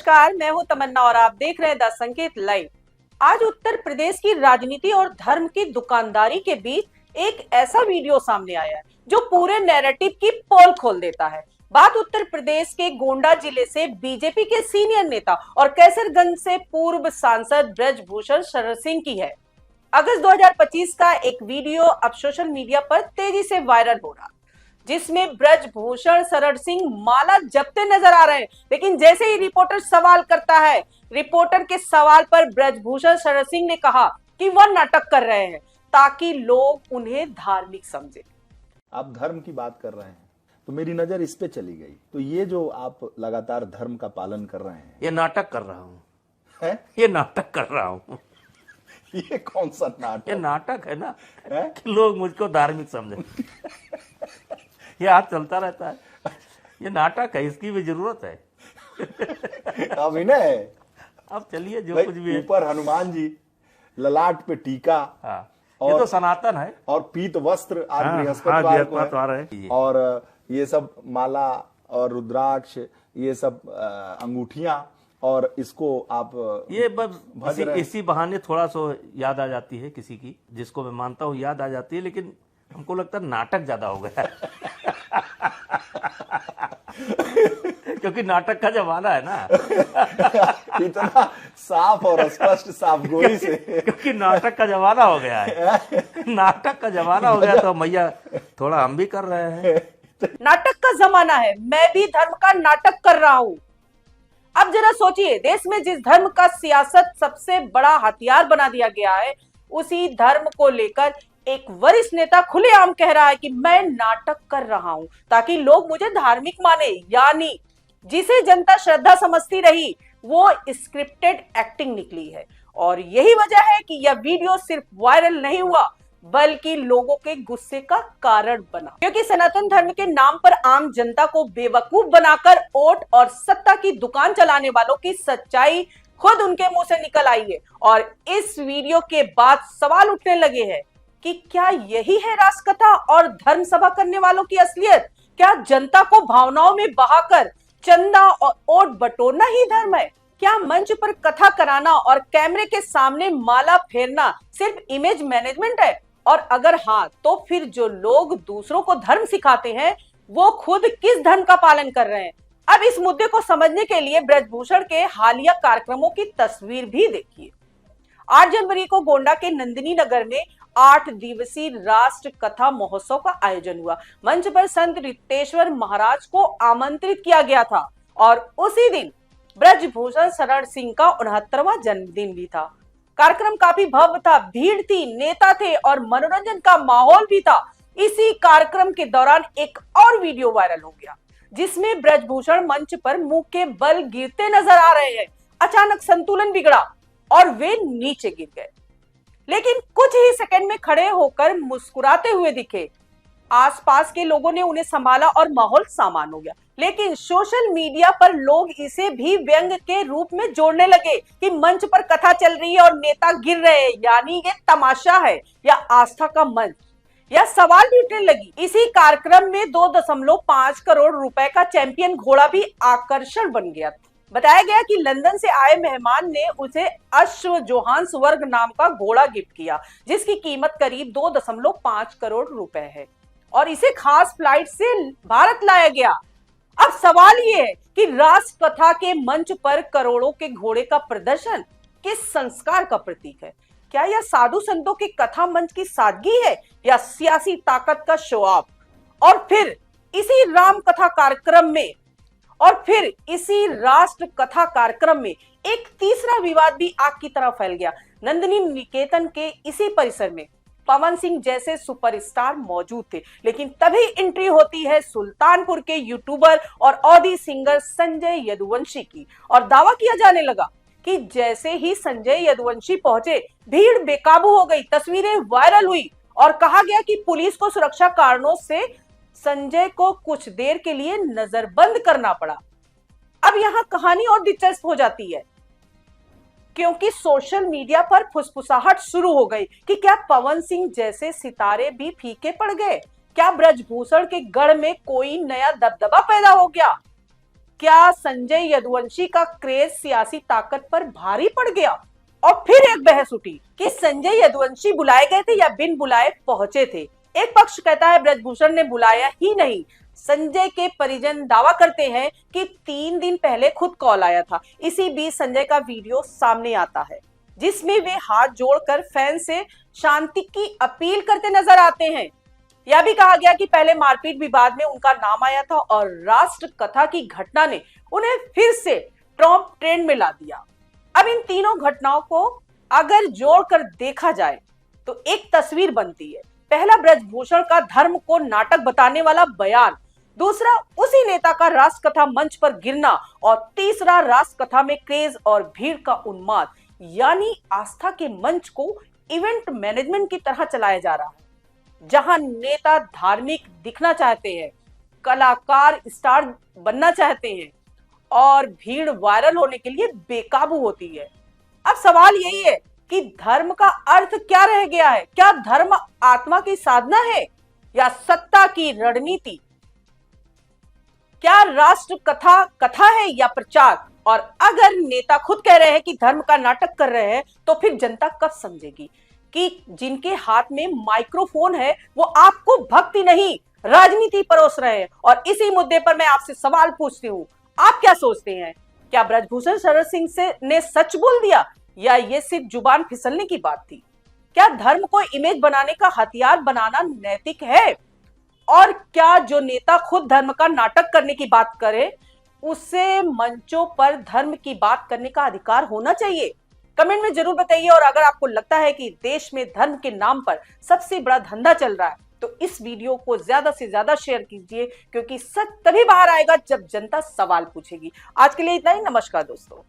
नमस्कार, मैं हूं तमन्ना और आप देख रहे हैं द संकेत लाइव। आज उत्तर प्रदेश की राजनीति और धर्म की दुकानदारी के बीच एक ऐसा वीडियो सामने आया है जो पूरे नैरेटिव की पोल खोल देता है। बात उत्तर प्रदेश के गोंडा जिले से बीजेपी के सीनियर नेता और कैसरगंज से पूर्व सांसद ब्रजभूषण शरण सिंह की है। अगस्त 2025 का एक वीडियो अब सोशल मीडिया पर तेजी से वायरल हो रहा, जिसमें ब्रजभूषण शरण सिंह माला जपते नजर आ रहे हैं। लेकिन जैसे ही रिपोर्टर सवाल करता है, रिपोर्टर के सवाल पर ब्रजभूषण शरण सिंह ने कहा कि वह नाटक कर रहे हैं ताकि लोग उन्हें धार्मिक समझे। आप धर्म की बात कर रहे हैं तो मेरी नजर इस पे चली गई। तो ये जो आप लगातार धर्म का पालन कर रहे हैं, ये नाटक कर रहा हूँ है? ये नाटक कर रहा हूँ। ये कौन सा नाटक? ये नाटक है ना कि लोग मुझको धार्मिक समझे। ये आज चलता रहता है। ये नाटक है, इसकी भी जरूरत है। अभिनय है। अब चलिए जो कुछ भी है। ऊपर हनुमान जी, ललाट पे टीका, हाँ, ये तो सनातन है। और पीत वस्त्र आज हाँ, बृहस्पतिवार को है। और ये सब माला और रुद्राक्ष, ये सब अंगूठियां, और इसको आप ये बस इसी बहाने थोड़ा सा याद आ जाती है किसी की, जिसको मैं मानता हूँ याद आ जाती है, लेकिन हमको लगता है नाटक ज्यादा हो गया। क्योंकि नाटक का जमाना है ना। इतना साफ और स्पष्ट साफ गोई से। क्योंकि नाटक का जमाना हो गया है। नाटक का जमाना हो गया तो मैया थोड़ा हम भी कर रहे हैं। नाटक का जमाना है, मैं भी धर्म का नाटक कर रहा हूं। अब जरा सोचिए, देश में जिस धर्म का सियासत सबसे बड़ा हथियार बना दिया गया है, उसी धर्म को लेकर एक वरिष्ठ नेता खुलेआम कह रहा है कि मैं नाटक कर रहा हूं ताकि लोग मुझे धार्मिक माने। यानी जिसे जनता श्रद्धा समझती रही वो स्क्रिप्टेड एक्टिंग निकली है। और यही वजह है कि यह वीडियो सिर्फ वायरल नहीं हुआ बल्कि लोगों के गुस्से का कारण बना, क्योंकि सनातन धर्म के नाम पर आम जनता को बेवकूफ बनाकर वोट और सत्ता की दुकान चलाने वालों की सच्चाई खुद उनके मुंह से निकल आई है। और इस वीडियो के बाद सवाल उठने लगे हैं कि क्या यही है राजकथा और धर्म सभा करने वालों की असलियत? क्या जनता को भावनाओं में बहाकर चंदा और वोट बटोरना ही धर्म है? क्या मंच पर कथा कराना और कैमरे के सामने माला फेरना सिर्फ इमेज मैनेजमेंट है? और अगर हाँ, तो फिर जो लोग दूसरों को धर्म सिखाते हैं वो खुद किस धर्म का पालन कर रहे हैं? अब इस मुद्दे को समझने के लिए ब्रजभूषण के हालिया कार्यक्रमों की तस्वीर भी देखिए। 8 जनवरी को गोंडा के नंदिनी नगर में 8 दिवसीय राष्ट्र कथा महोत्सव का आयोजन हुआ। मंच पर संत रितेश्वर महाराज को आमंत्रित किया गया था और उसी दिन ब्रजभूषण शरण सिंह का 69वां जन्मदिन भी था। कार्यक्रम काफी भव्य था, भीड़ थी, नेता थे और मनोरंजन का माहौल भी था। इसी कार्यक्रम के दौरान एक और वीडियो वायरल हो गया जिसमें ब्रजभूषण मंच पर मुंह के बल गिरते नजर आ रहे हैं। अचानक संतुलन बिगड़ा और वे नीचे गिर गए, लेकिन कुछ ही सेकंड में खड़े होकर मुस्कुराते हुए दिखे। आसपास के लोगों ने उन्हें संभाला और माहौल सामान्य हो गया। लेकिन सोशल मीडिया पर लोग इसे भी व्यंग के रूप में जोड़ने लगे कि मंच पर कथा चल रही है और नेता गिर रहे हैं, यानी ये तमाशा है या आस्था का मंच, या सवाल भी उठने लगी। इसी कार्यक्रम में 2.5 करोड़ रुपए का चैंपियन घोड़ा भी आकर्षण बन गया। बताया गया कि लंदन से आए मेहमान ने उसे अश्व जोहान्स वर्ग नाम का घोड़ा गिफ्ट किया, जिसकी कीमत करीब 2.5 करोड़ रुपए है और इसे खास फ्लाइट से भारत लाया गया। अब सवाल ये है कि राष्ट्र कथा के मंच पर करोड़ों के घोड़े का प्रदर्शन किस संस्कार का प्रतीक है? क्या यह साधु संतों के कथा मंच की सादगी है या सियासी ताकत का शो ऑफ? और फिर इसी राष्ट्र कथा कार्यक्रम में एक तीसरा विवाद भी आग की तरह फैल गया। नंदिनी निकेतन के इसी परिसर में पवन सिंह जैसे सुपरस्टार मौजूद थे, लेकिन तभी एंट्री होती है सुल्तानपुर के यूट्यूबर और ऑडी सिंगर संजय यदुवंशी की, और दावा किया जाने लगा कि जैसे ही संजय यदुवंशी पहुंचे भीड़ बेकाबू हो गई। तस्वीरें वायरल हुई और कहा गया कि पुलिस को सुरक्षा कारणों से संजय को कुछ देर के लिए नजरबंद करना पड़ा। अब यहाँ कहानी और दिलचस्प हो जाती है, क्योंकि सोशल मीडिया पर फुसफुसाहट शुरू हो गई कि क्या पवन सिंह जैसे सितारे भी फीके पड़ गए? क्या ब्रजभूषण के गढ़ में कोई नया दबदबा पैदा हो गया? क्या संजय यदुवंशी का क्रेज सियासी ताकत पर भारी पड़ गया? और फिर एक बहस उठी कि संजय यदुवंशी बुलाए गए थे या बिन बुलाए पहुंचे थे। एक पक्ष कहता है ब्रजभूषण ने बुलाया ही नहीं। संजय के परिजन दावा करते हैं कि 3 दिन पहले खुद कॉल आया था। इसी बीच संजय का वीडियो सामने आता है जिसमें वे हाथ जोड़कर फैन से शांति की अपील करते नजर आते हैं। यह भी कहा गया कि पहले मारपीट विवाद में उनका नाम आया था और राष्ट्र कथा की घटना ने उन्हें फिर से टॉप ट्रेंड में ला दिया। अब इन तीनों घटनाओं को अगर जोड़कर देखा जाए तो एक तस्वीर बनती है। पहला ब्रजभूषण का धर्म को नाटक बताने वाला बयान, दूसरा उसी नेता का राष्ट्र कथा मंच पर गिरना और तीसरा राष्ट्र कथा में क्रेज और भीड़ का उन्माद, यानी आस्था के मंच को इवेंट मैनेजमेंट की तरह चलाया जा रहा है। जहां नेता धार्मिक दिखना चाहते हैं, कलाकार स्टार बनना चाहते हैं और भीड़ वायरल होने के लिए बेकाबू होती है। अब सवाल यही है कि धर्म का अर्थ क्या रह गया है? क्या धर्म आत्मा की साधना है या सत्ता की रणनीति? क्या राष्ट्र कथा कथा है या प्रचार? और अगर नेता खुद कह रहे हैं कि धर्म का नाटक कर रहे हैं तो फिर जनता कब समझेगी कि जिनके हाथ में माइक्रोफोन है वो आपको भक्ति नहीं राजनीति परोस रहे हैं। और इसी मुद्दे पर मैं आपसे सवाल पूछती हूँ, आप क्या सोचते हैं? क्या ब्रजभूषण शरण सिंह ने सच बोल दिया या ये सिर्फ जुबान फिसलने की बात थी? क्या धर्म को इमेज बनाने का हथियार बनाना नैतिक है? और क्या जो नेता खुद धर्म का नाटक करने की बात करे उसे मंचों पर धर्म की बात करने का अधिकार होना चाहिए? कमेंट में जरूर बताइए। और अगर आपको लगता है कि देश में धर्म के नाम पर सबसे बड़ा धंधा चल रहा है तो इस वीडियो को ज्यादा से ज्यादा शेयर कीजिए, क्योंकि सच तभी बाहर आएगा जब जनता सवाल पूछेगी। आज के लिए इतना ही। नमस्कार दोस्तों।